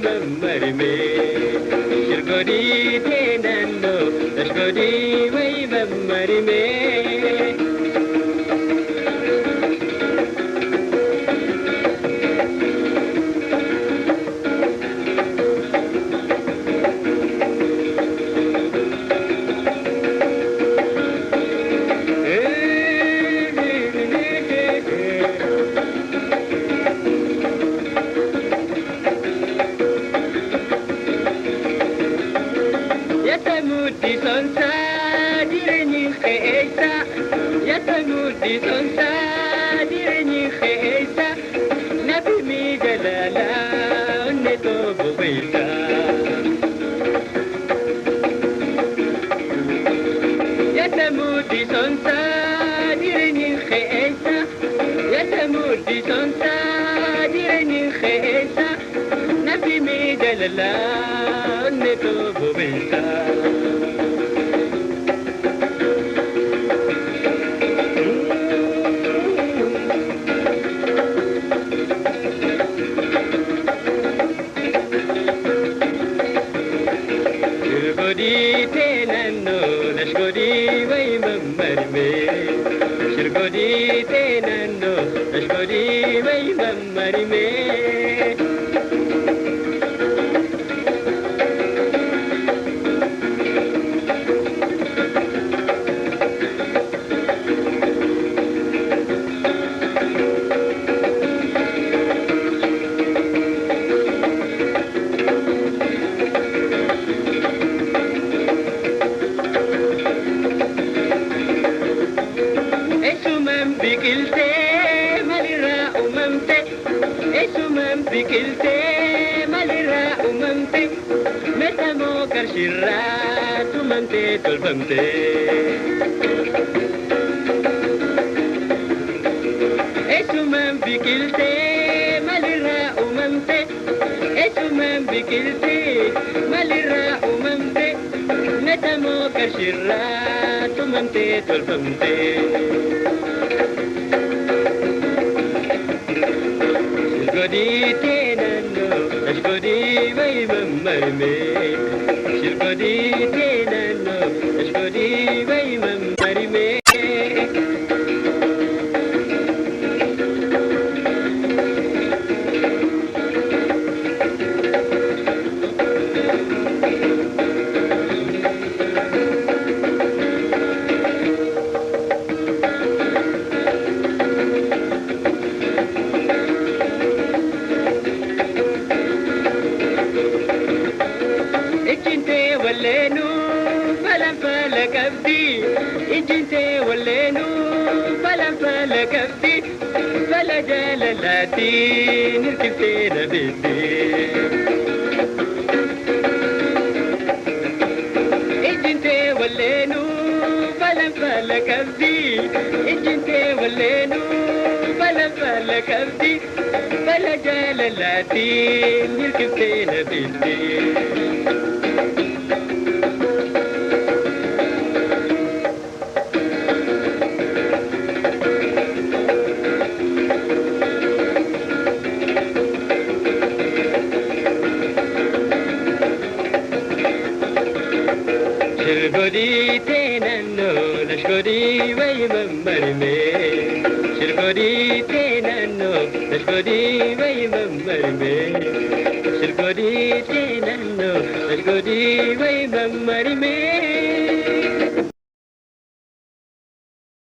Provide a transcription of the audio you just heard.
mammarime. Godhii tee naannoo Lash godhii wayi mammarime. Yatamudi sonsa direnyi kheisa, yatamudi sonsa direnyi kheisa, nabi mi jalala unne to buwaisa. Yatamudi sonsa direnyi kheisa, yatamudi sonsa direnyi kheisa, nabi mi jalala unne to buwaisa. Godhii tee naannoo Lash godhii wayi mammarime. Godhii tee naannoo Lash godhii wayi mammarime. Biqiltee malirraa uumamte, eessumaan biqiltee malirraa uumamte, meeshamoo qarshirraa tumamtee tolfamte. Eessumaan biqiltee malirraa uumamte, eessumaan biqiltee malirraa uumamte, meeshamoo qarshirraa tumamtee tolfamte. Godhii tee naannoo Lash godhii wayi mammarime. Godhii tee naannoo Lash godhii wayi mammarime. Ijjintee walleenuu falanfala qabdi, ijjintee walleenuu falanfala qabdi, fala jaalalaatiin hirkiftee na beekti. Ijjintee walleenuu falanfala qabdi, ijjintee walleenuu falanfala qabdi, fala jaalalaatiin hirkiftee na beekti. Godhii tee naannoo Lash godhii wayi mammarime. Godhii tee naannoo Lash godhii wayi mammarime. Godhii tee naannoo Lash godhii wayi mammarime.